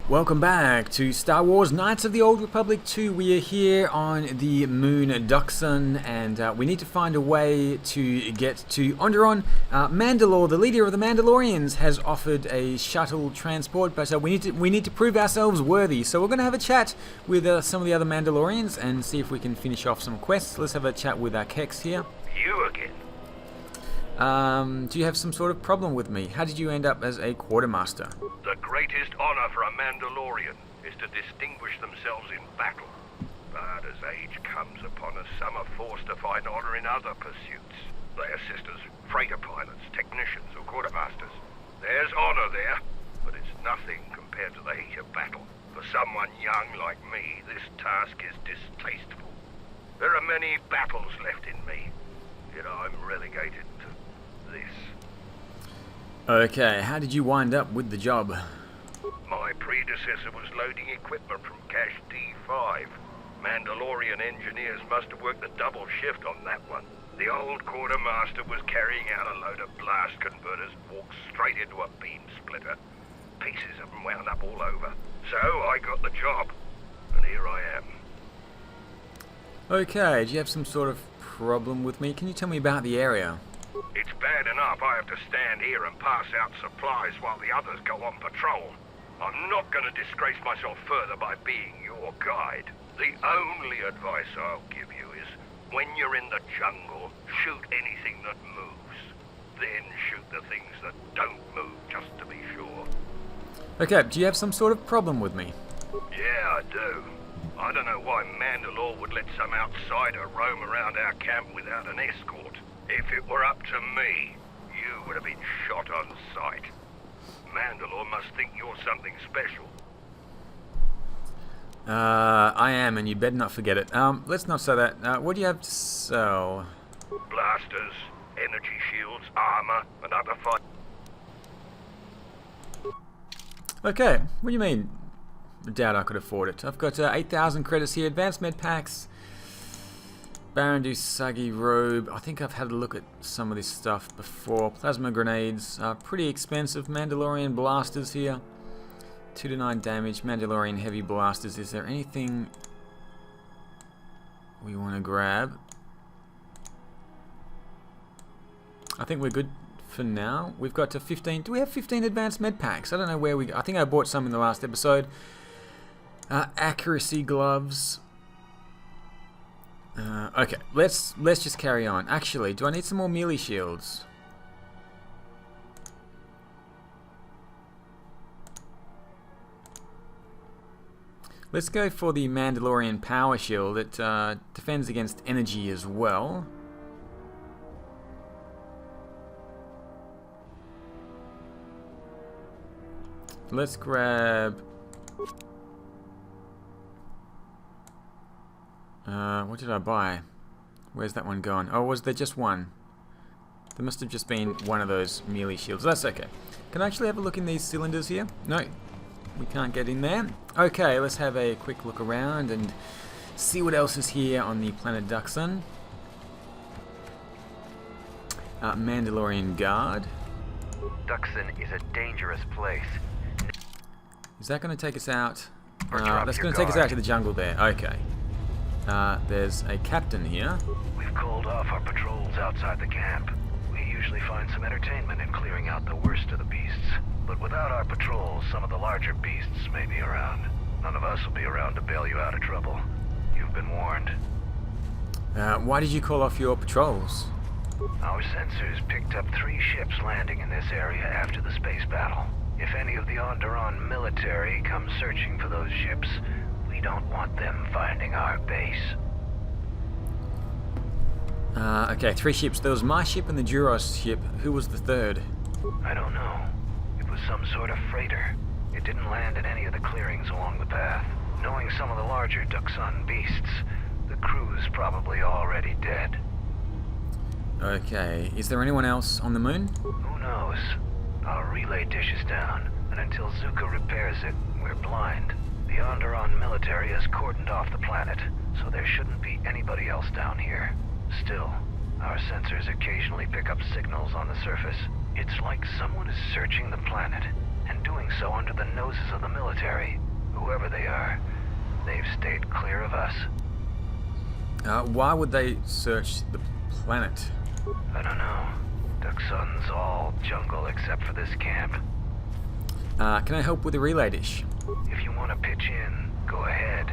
Welcome back to Star Wars Knights of the Old Republic 2. We are here on the moon Duxon, and we need to find a way to get to Onderon. Mandalore, the leader of the Mandalorians, has offered a shuttle transport, but we need to prove ourselves worthy. So we're going to have a chat with some of the other Mandalorians and see if we can finish off some quests. Let's have a chat with Kex here. You again? Do you have some sort of problem with me? How did you end up as a quartermaster? The greatest honor for a Mandalorian is to distinguish themselves in battle. But as age comes upon us, some are forced to find honor in other pursuits. They assist as freighter pilots, technicians, or quartermasters. There's honor there, but it's nothing compared to the heat of battle. For someone young like me, this task is distasteful. There are many battles left in me, yet I'm relegated to this. Okay, how did you wind up with the job? My predecessor was loading equipment from Cache D5. Mandalorian engineers must have worked a double shift on that one. The old quartermaster was carrying out a load of blast converters, walked straight into a beam splitter. Pieces of them wound up all over. So I got the job, and here I am. Okay, do you have some sort of problem with me? Can you tell me about the area? It's bad enough I have to stand here and pass out supplies while the others go on patrol. I'm not going to disgrace myself further by being your guide. The only advice I'll give you is, when you're in the jungle, shoot anything that moves. Then shoot the things that don't move, just to be sure. Okay, do you have some sort of problem with me? Yeah, I do. I don't know why Mandalore would let some outsider roam around our camp without an escort. If it were up to me, you would have been shot on sight. Mandalore must think you're something special. I am, and you better not forget it. Let's not say that. What do you have to sell? Blasters, energy shields, armor, and other fight. Okay, what do you mean? I doubt I could afford it. I've got 8,000 credits here, advanced med packs, Baron Dusagi robe. I think I've had a look at some of this stuff before. Plasma grenades, pretty expensive. Mandalorian blasters here, 2 to 9 damage. Mandalorian heavy blasters. Is there anything we want to grab? I think we're good for now. We've got to 15. Do we have 15 advanced med packs? I don't know where we. I think I bought some in the last episode. Accuracy gloves. Okay, let's just carry on. Actually, do I need some more melee shields? Let's go for the Mandalorian power shield. It defends against energy as well. Let's grab... what did I buy? Where's that one gone? Oh, was there just one? There must have just been one of those melee shields. That's okay. Can I actually have a look in these cylinders here? No, we can't get in there. Okay, let's have a quick look around and see what else is here on the planet Duxon. Mandalorian guard. Duxon is a dangerous place. Is that going to take us out? Drop That's your going to take us guard. out to the jungle there. Okay. There's a captain here. We've called off our patrols outside the camp. We usually find some entertainment in clearing out the worst of the beasts. But without our patrols, some of the larger beasts may be around. None of us will be around to bail you out of trouble. You've been warned. Why did you call off your patrols? Our sensors picked up 3 ships landing in this area after the space battle. If any of the Onderon military come searching for those ships, we don't want them finding our base. Okay, 3 ships. There was my ship and the Duros ship. Who was the third? I don't know. It was some sort of freighter. It didn't land in any of the clearings along the path. Knowing some of the larger Duxon beasts, the crew's probably already dead. Okay, is there anyone else on the moon? Who knows? Our relay dish is down, and until Zuka repairs it, we're blind. The Onderon military has cordoned off the planet, so there shouldn't be anybody else down here. Still, our sensors occasionally pick up signals on the surface. It's like someone is searching the planet, and doing so under the noses of the military. they are. They've stayed clear of us. Why would they search the planet? I don't know. Duxon's all jungle except for this camp. Can I help with the relay dish? If you want to pitch in, go ahead.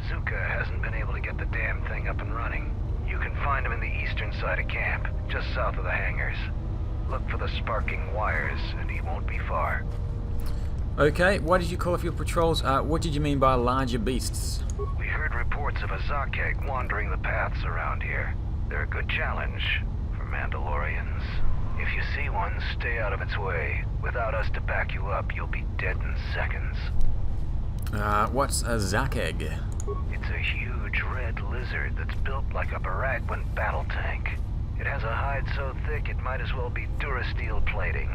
Zuka hasn't been able to get the damn thing up and running. You can find him in the eastern side of camp, just south of the hangars. Look for the sparking wires, and he won't be far. Okay, why did you call off your patrols? What did you mean by larger beasts? We heard reports of a Zakeg wandering the paths around here. They're a good challenge for Mandalorians. If you see one, stay out of its way. Without us to back you up, you'll be dead in seconds. What's a Zakeg? It's a huge red lizard that's built like a Baragwin battle tank. It has a hide so thick it might as well be Durasteel plating.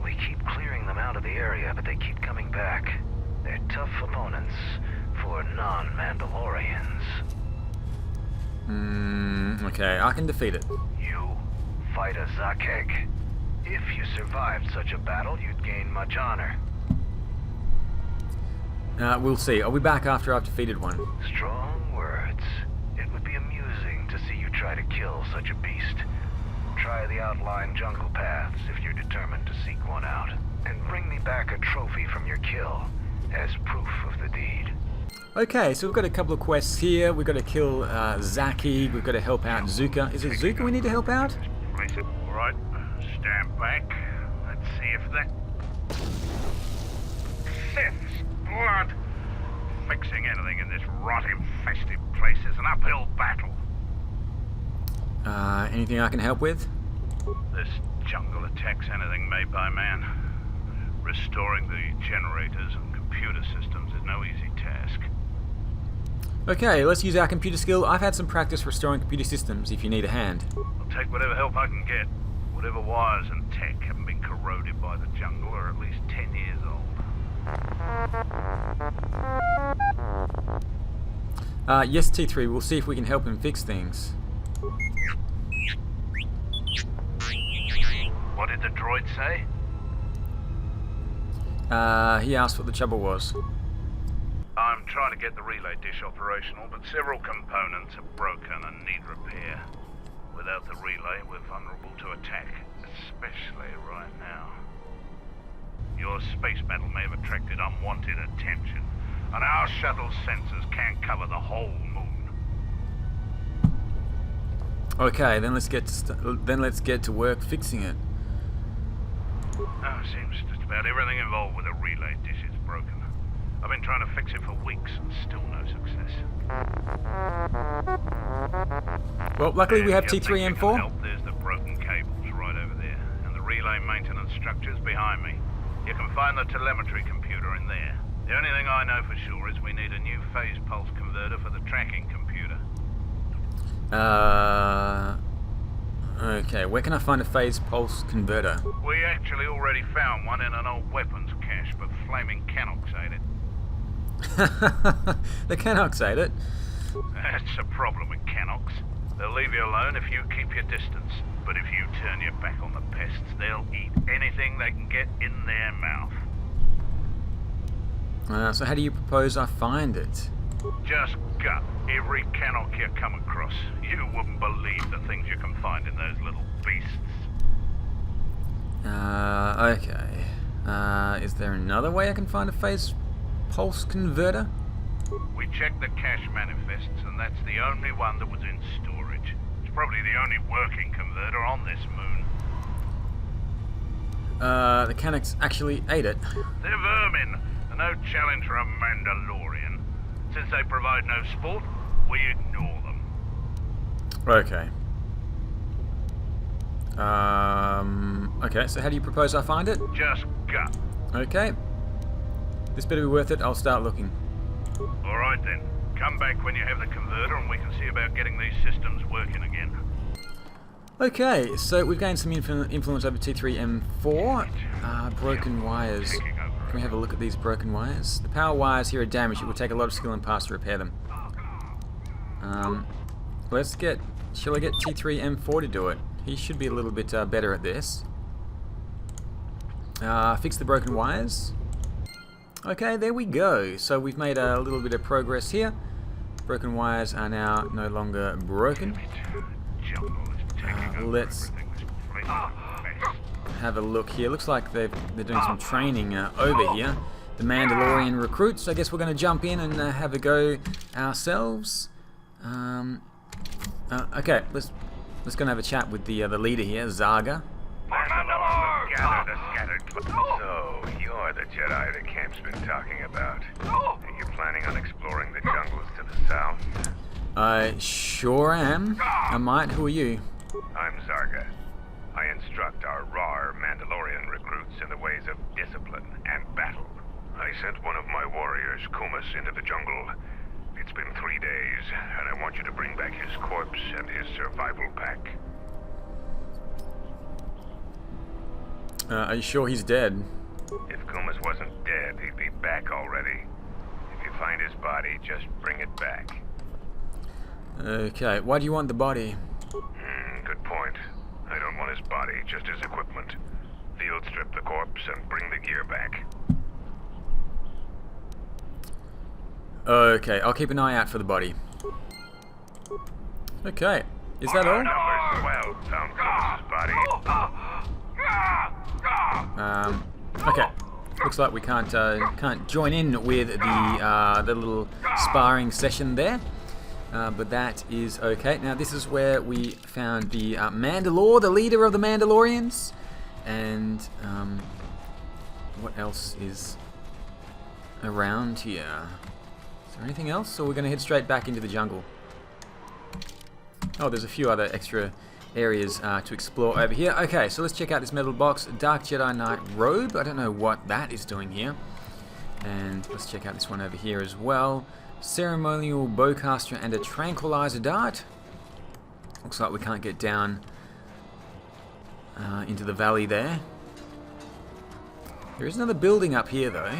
We keep clearing them out of the area, but they keep coming back. They're tough opponents for non-Mandalorians. Okay, I can defeat it. You fight a Zakeg. If you survived such a battle, you'd gain much honor. We'll see. I'll be back after I've defeated one. Strong words. It would be amusing to see you try to kill such a beast. Try the outlying jungle paths if you're determined to seek one out. And bring me back a trophy from your kill as proof of the deed. Okay, so we've got a couple of quests here. We've got to kill Zaki. We've got to help out Zuka. Is it Zuka we need to help out? Right, stand back. Let's see if that... Sith's blood! Fixing anything in this rot-infested place is an uphill battle. Anything I can help with? This jungle attacks anything made by man. Restoring the generators and computer systems is no easy task. Okay, let's use our computer skill. I've had some practice restoring computer systems if you need a hand. I'll take whatever help I can get. Whatever wires and tech haven't been corroded by the jungle are at least 10 years old. Yes, T3, we'll see if we can help him fix things. What did the droid say? He asked what the trouble was. I'm trying to get the relay dish operational, but several components are broken and need repair. Without the relay, we're vulnerable to attack, especially right now. Your space battle may have attracted unwanted attention, and our shuttle's sensors can't cover the whole moon. Okay, then let's get to work fixing it. Oh, seems just about everything involved with a relay dish is broken. I've been trying to fix it for weeks and still no success. Well, luckily we have If you think you can T3M4. help, there's the broken cables right over there, and the relay maintenance structures behind me. You can find the telemetry computer in there. The only thing I know for sure is we need a new phase pulse converter for the tracking computer. Okay, where can I find a phase pulse converter? We actually already found one in an old weapons cache, but Flaming Canox ate it. The Canox ate it. That's the problem with Canox. They'll leave you alone if you keep your distance. But if you turn your back on the pests, they'll eat anything they can get in their mouth. So how do you propose I find it? Just gut every Canox you come across. You wouldn't believe the things you can find in those little beasts. Okay. Is there another way I can find a phase pulse converter? We checked the cache manifests, and that's the only one that was in storage. It's probably the only working converter on this moon. The Canox actually ate it. They're vermin, and no challenge for a Mandalorian. Since they provide no sport, we ignore them. Okay. Okay, so how do you propose I find it? Just gut. Okay. This better be worth it. I'll start looking. Alright then. Come back when you have the converter and we can see about getting these systems working again. Okay, so we've gained some influence over T3M4. Broken wires. Can we have a look at these broken wires? The power wires here are damaged. It will take a lot of skill and parts to repair them. Shall I get T3M4 to do it? He should be a little bit better at this. Fix the broken wires. Okay, there we go. So we've made a little bit of progress here. Broken wires are now no longer broken. Let's have a look here. Looks like they're doing some training over here. The Mandalorian recruits. I guess we're going to jump in and have a go ourselves. Okay, let's go and have a chat with the leader here, Zarga. So, you're the Jedi the camp's been talking about. Are you planning on exploring the jungles to the south? I sure am. I might. Who are you? I'm Zarga. I instruct our raw Mandalorian recruits in the ways of discipline and battle. I sent one of my warriors, Kumas, into the jungle. It's been 3 days, and I want you to bring back his corpse and his survival pack. Are you sure he's dead? If Kumas wasn't dead, he'd be back already. If you find his body, just bring it back. Okay, why do you want the body? Good point. I don't want his body, just his equipment. Field strip the corpse and bring the gear back. Okay, I'll keep an eye out for the body. Okay, is that all? Number 12 found Kumas' body. Okay. Looks like we can't join in with the little sparring session there, but that is okay. Now this is where we found the Mandalore, the leader of the Mandalorians, and what else is around here? Is there anything else, or we're going to head straight back into the jungle? Oh, there's a few other extra areas to explore over here. Okay, so let's check out this metal box. Dark Jedi Knight robe. I don't know what that is doing here. And let's check out this one over here as well. Ceremonial bowcaster and a tranquilizer dart. Looks like we can't get down into the valley there. There is another building up here though.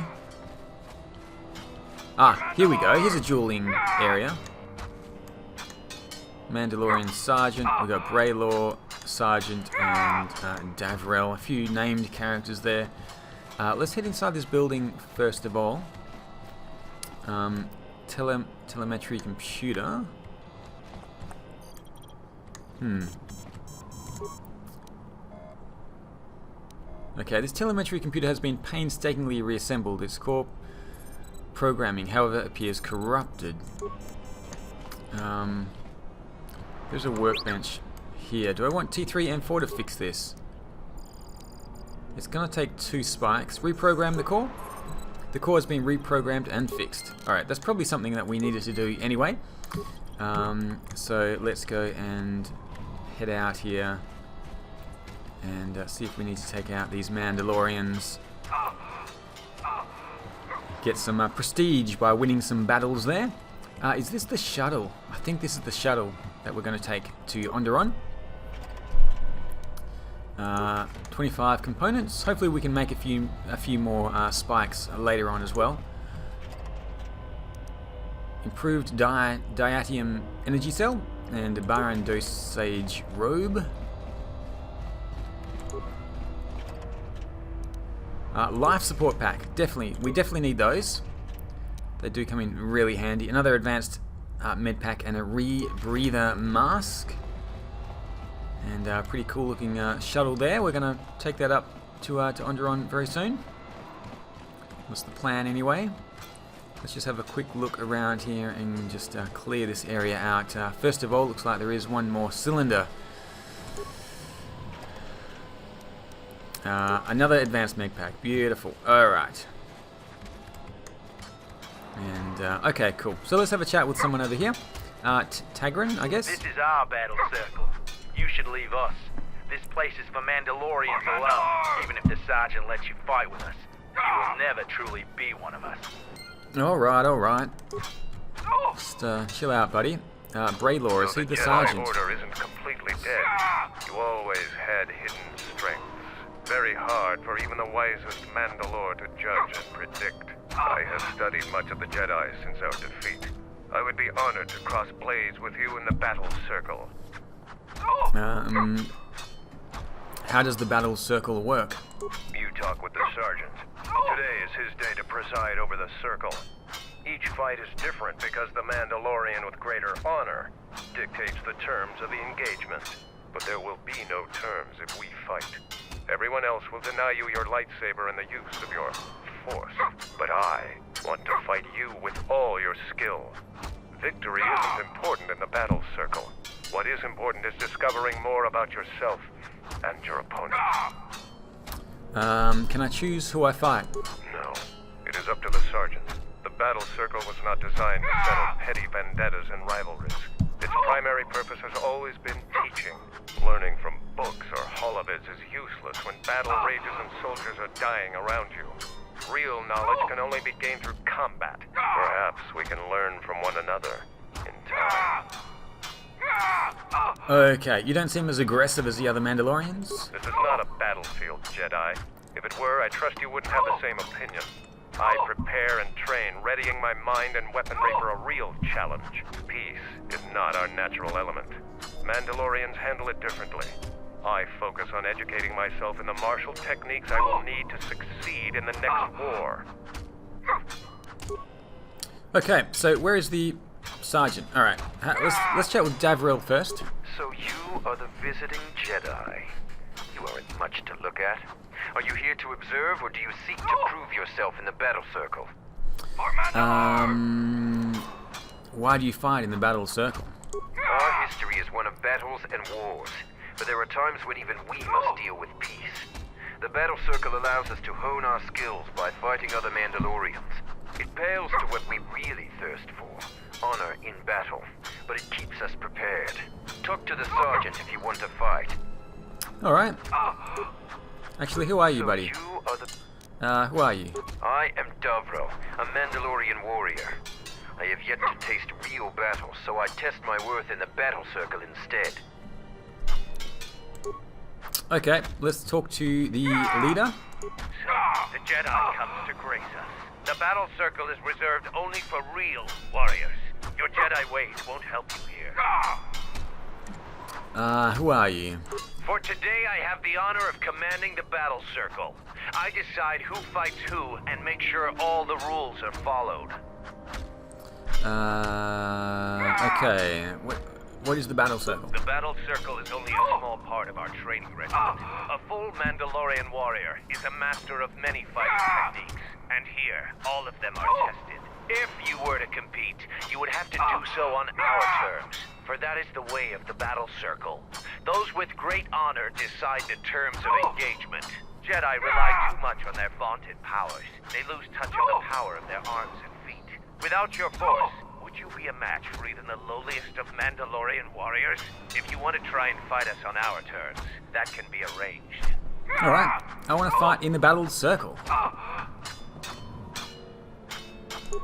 Ah, here we go. Here's a dueling area. Mandalorian Sergeant, we've got Braylor, Sergeant, and Davrel, a few named characters there. Let's head inside this building first of all. Telemetry computer. Okay, this telemetry computer has been painstakingly reassembled. Its core programming, however, appears corrupted. There's a workbench here. Do I want T3 and 4 to fix this? It's going to take 2 spikes. Reprogram the core. The core has been reprogrammed and fixed. Alright, that's probably something that we needed to do anyway. So let's go and head out here and see if we need to take out these Mandalorians. Get some prestige by winning some battles there. Is this the shuttle? I think this is the shuttle that we're going to take to Onderon. 25 components. Hopefully we can make a few more spikes later on as well. Improved diatium energy cell and a Baron dosage robe. Life support pack. We definitely need those. They do come in really handy. Another advanced med pack and a rebreather mask. And pretty cool looking shuttle there. We're going to take that up to Onderon very soon. What's the plan anyway? Let's just have a quick look around here and just clear this area out. First of all, looks like there is one more cylinder. Another advanced med pack. Beautiful. Alright. And, okay, cool. So let's have a chat with someone over here. Tagrin, I guess? This is our battle circle. You should leave us. This place is for Mandalorians alone. Even if the Sergeant lets you fight with us, you will never truly be one of us. Alright, alright. Just chill out, buddy. Braylor, is he the Sergeant? The Jedi Order isn't completely dead. You always had hidden strengths. Very hard for even the wisest Mandalore to judge and predict. I have studied much of the Jedi since our defeat. I would be honored to cross blades with you in the battle circle. How does the battle circle work? You talk with the Sergeant. Today is his day to preside over the Circle. Each fight is different because the Mandalorian with greater honor dictates the terms of the engagement. But there will be no terms if we fight. Everyone else will deny you your lightsaber and the use of your force. But I want to fight you with all your skill. Victory isn't important in the battle circle. What is important is discovering more about yourself and your opponent. Can I choose who I fight? No, it is up to the sergeant. The battle circle was not designed to settle petty vendettas and rivalries. Its primary purpose has always been teaching. Learning from books or holovids is useless when battle rages and soldiers are dying around you. Real knowledge can only be gained through combat. Perhaps we can learn from one another in time. Okay, you don't seem as aggressive as the other Mandalorians. This is not a battlefield, Jedi. If it were, I trust you wouldn't have the same opinion. I prepare and train, readying my mind and weaponry for a real challenge. Peace is not our natural element. Mandalorians handle it differently. I focus on educating myself in the martial techniques I will need to succeed in the next war. Okay, so where is the sergeant? All right, let's chat with Davril first. So you are the visiting Jedi. You aren't much to look at. Are you here to observe, or do you seek to prove yourself in the battle circle? Why do you fight in the battle circle? Our history is one of battles and wars, but there are times when even we must deal with peace. The battle circle allows us to hone our skills by fighting other Mandalorians. It pales to what we really thirst for, honor in battle, but it keeps us prepared. Talk to the sergeant if you want to fight. All right. Actually, who are you, buddy? You are the... Who are you? I am Davril, a Mandalorian warrior. I have yet to taste real battle, so I test my worth in the battle circle instead. Okay, let's talk to the leader. The Jedi comes to grace us. The battle circle is reserved only for real warriors. Your Jedi ways won't help you here. Who are you? For today, I have the honor of commanding the battle circle. I decide who fights who and make sure all the rules are followed. Okay. What is the battle circle? The battle circle is only a small part of our training regimen. A full Mandalorian warrior is a master of many fighting techniques, and here, all of them are tested. If you were to compete, you would have to do so on our terms, for that is the way of the battle circle. Those with great honor decide the terms of engagement. Jedi rely too much on their vaunted powers. They lose touch of the power of their arms and feet. Without your force, would you be a match for even the lowliest of Mandalorian warriors? If you want to try and fight us on our terms, that can be arranged. Alright, I want to fight in the battle circle.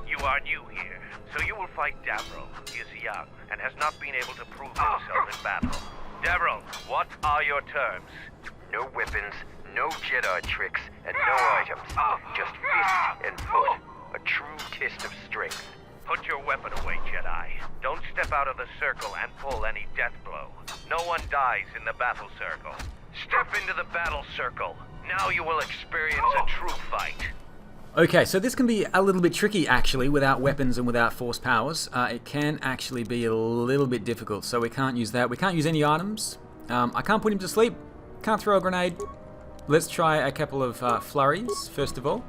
You are new here, so you will fight Davril. He is young and has not been able to prove himself in battle. Davril, what are your terms? No weapons, no Jedi tricks, and no items. Just fist and foot. A true test of strength. Put your weapon away, Jedi. Don't step out of the circle and pull any death blow. No one dies in the battle circle. Step into the battle circle. Now you will experience a true fight. Okay, so this can be a little bit tricky actually without weapons and without force powers. It can actually be a little bit difficult, so we can't use that. We can't use any items. I can't put him to sleep. Can't throw a grenade. Let's try a couple of flurries, first of all.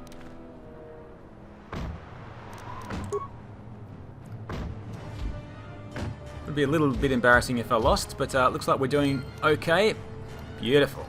Would be a little bit embarrassing if I lost, but looks like we're doing okay. Beautiful.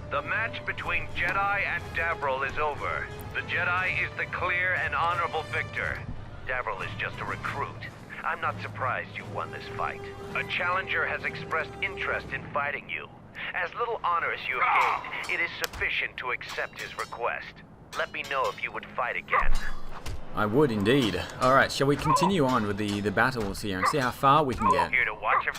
The match between Jedi and Davril is over. The Jedi is the clear and honorable victor. Davril is just a recruit. I'm not surprised you won this fight. A challenger has expressed interest in fighting you. As little honor as you have gained, it is sufficient to accept his request. Let me know if you would fight again. I would indeed. Alright, shall we continue on with the battles here and see how far we can get? Here to watch him.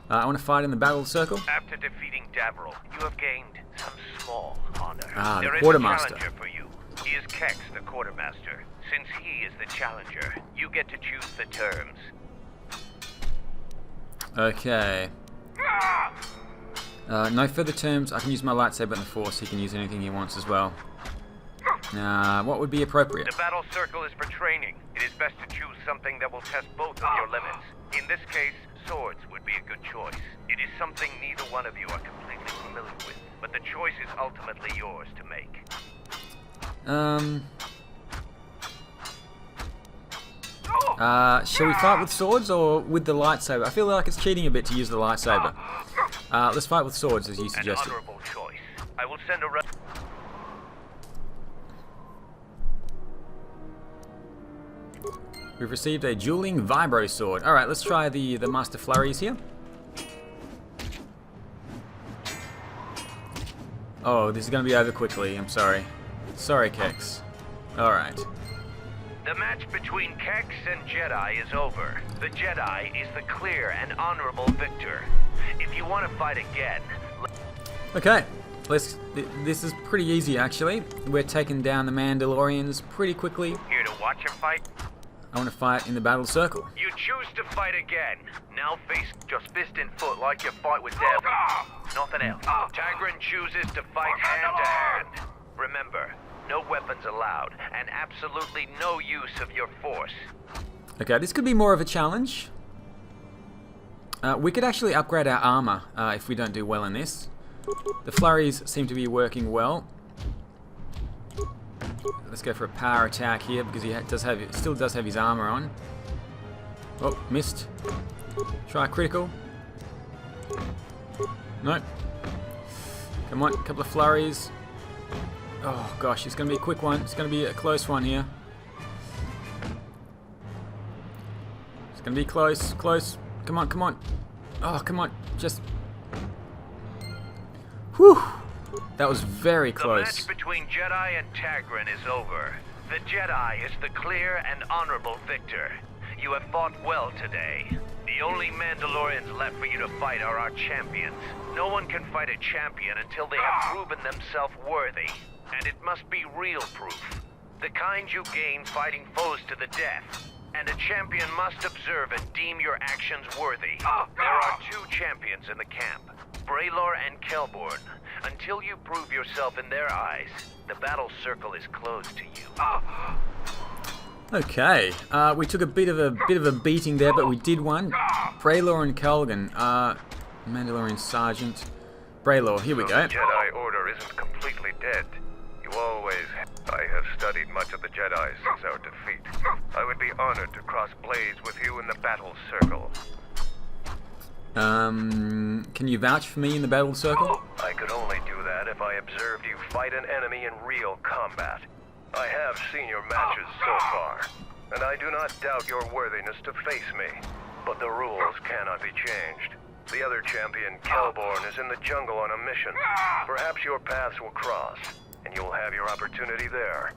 I want to fight in the battle circle. After defeating Davril, you have gained some small honor. The There is quartermaster. a challenger for you. He is Kex, the quartermaster. Since he is the challenger, you get to choose the terms. Okay. No further terms. I can use my lightsaber in the Force. He can use anything he wants as well. What would be appropriate? The battle circle is for training. It is best to choose something that will test both of your limits. In this case, swords would be a good choice. It is something neither one of you are completely familiar with, but the choice is ultimately yours to make. Shall we fight with swords or with the lightsaber? I feel like it's cheating a bit to use the lightsaber. Let's fight with swords, as you suggested. An honorable choice. I will send a We've received a dueling vibro sword. Alright, let's try the Master Flurries here. Oh, this is going to be over quickly. I'm sorry. Sorry, Kex. Alright. The match between Kex and Jedi is over. The Jedi is the clear and honorable victor. If you want to fight again... Okay. This is pretty easy, actually. We're taking down the Mandalorians pretty quickly. Here to watch him fight? I want to fight in the battle circle. You choose to fight again. Now face just fist in foot like you fight with Devil. Nothing else. Tagrin chooses to fight hand to hand. Remember, no weapons allowed, and absolutely no use of your force. Okay, this could be more of a challenge. We could actually upgrade our armor if we don't do well in this. The flurries seem to be working well. Let's go for a power attack here because he still does have his armor on. Oh, missed. Try critical. Nope. Come on, a couple of flurries. Oh gosh, it's going to be a quick one. It's going to be a close one here. It's going to be close, close. Come on, come on. Oh, come on. Just... Whew. That was very close. The match between Jedi and Tagrin is over. The Jedi is the clear and honorable victor. You have fought well today. The only Mandalorians left for you to fight are our champions. No one can fight a champion until they have proven themselves worthy. And it must be real proof. The kind you gain fighting foes to the death. And a champion must observe and deem your actions worthy. There are two champions in the camp, Braylor and Kelborn. Until you prove yourself in their eyes, the battle circle is closed to you. Okay, we took a bit of a beating there, but we did one. Braylor and Kelgan, Mandalorian Sergeant. Braylor, here we go. The Jedi Order isn't completely dead. You always... I have studied much of the Jedi since our defeat. I would be honored to cross blades with you in the battle circle. Can you vouch for me in the battle circle? I could only do that if I observed you fight an enemy in real combat. I have seen your matches so far, and I do not doubt your worthiness to face me. But the rules cannot be changed. The other champion, Kelborn, is in the jungle on a mission. Perhaps your paths will cross, and you'll have your opportunity there.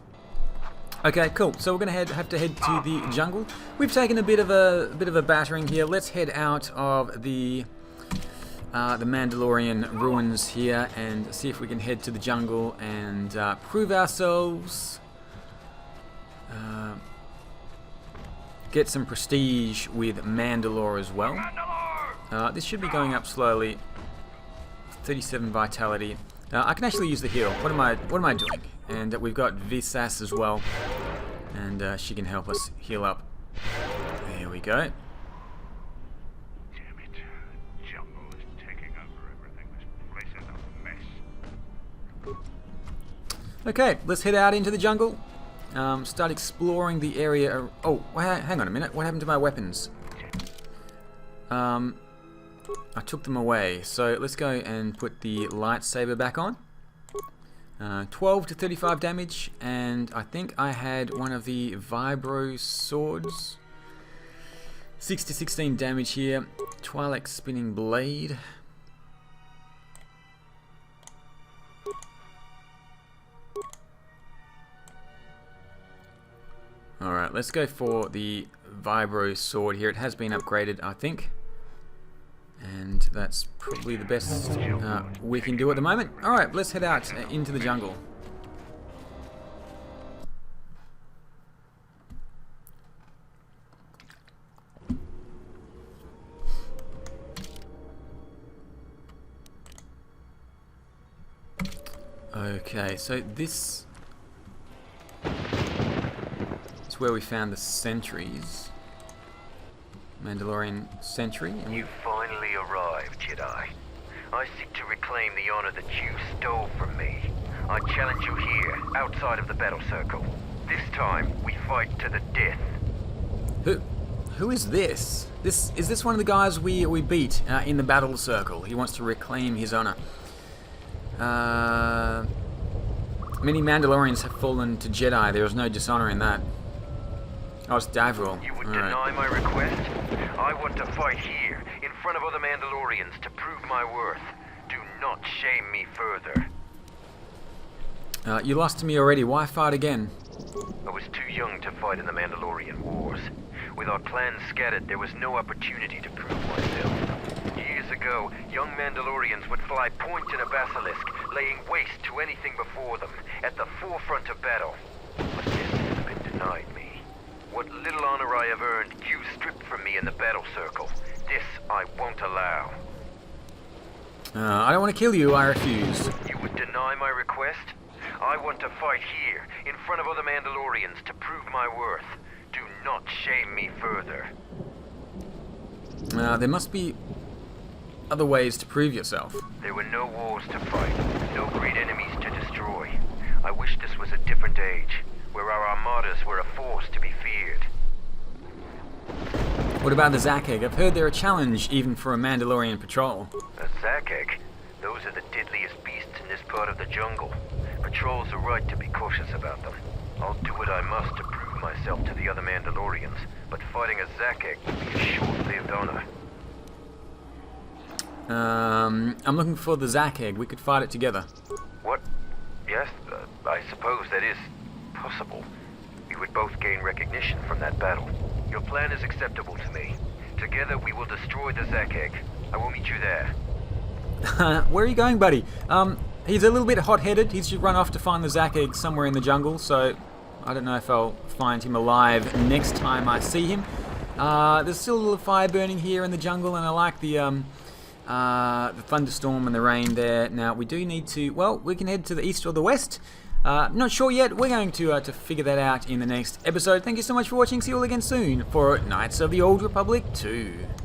Okay, cool. So we're gonna have to head to the jungle. We've taken a bit of a battering here. Let's head out of the Mandalorian ruins here and see if we can head to the jungle and prove ourselves. Get some prestige with Mandalore as well. This should be going up slowly. 37 vitality. I can actually use the heal. What am I doing? And we've got Visas as well, and she can help us heal up. There we go. Damn it. Jungle is taking over everything. This place is a mess. Okay, let's head out into the jungle. Start exploring the area. Oh, hang on a minute. What happened to my weapons? I took them away. So let's go and put the lightsaber back on. 12 to 35 damage, and I think I had one of the vibro swords. 6 to 16 damage here. Twi'lek spinning blade. Alright, let's go for the vibro sword here. It has been upgraded, I think. And that's probably the best we can do at the moment. Alright, let's head out into the jungle. Okay, so this is where we found the sentries. Mandalorian sentry. And You finally arrived, Jedi. I seek to reclaim the honor that you stole from me. I challenge you here, outside of the battle circle. This time, we fight to the death. Who is this? Is this one of the guys we beat in the battle circle? He wants to reclaim his honor. Many Mandalorians have fallen to Jedi. There is no dishonor in that. Oh, it's Davril. You would All right. deny my request? I want to fight here, in front of other Mandalorians, to prove my worth. Do not shame me further. You lost to me already. Why fight again? I was too young to fight in the Mandalorian Wars. With our plans scattered, there was no opportunity to prove myself. Years ago, young Mandalorians would fly point in a basilisk, laying waste to anything before them, at the forefront of battle. But this has been denied me. What little honor I have earned, you stripped from me in the battle circle. This I won't allow. I don't want to kill you. I refuse. You would deny my request? I want to fight here, in front of other Mandalorians, to prove my worth. Do not shame me further. There must be other ways to prove yourself. There were no wars to fight, no great enemies to destroy. I wish this was a different age, where our armadas were a force to be feared. What about the Zakeg? I've heard they're a challenge even for a Mandalorian patrol. A Zakeg? Those are the deadliest beasts in this part of the jungle. Patrols are right to be cautious about them. I'll do what I must to prove myself to the other Mandalorians, but fighting a Zakeg would be a short-lived honor. I'm looking for the Zakeg. We could fight it together. What? Yes, I suppose that is possible. We would both gain recognition from that battle. Your plan is acceptable to me. Together we will destroy the Zakeg. I will meet you there. Where are you going, buddy? He's a little bit hot-headed. He's just run off to find the Zakeg somewhere in the jungle, so I don't know if I'll find him alive next time I see him. There's still a little fire burning here in the jungle, and I like the thunderstorm and the rain there. Now, we do need to... Well, we can head to the east or the west. Not sure yet. We're going to figure that out in the next episode. Thank you so much for watching. See you all again soon for Knights of the Old Republic 2.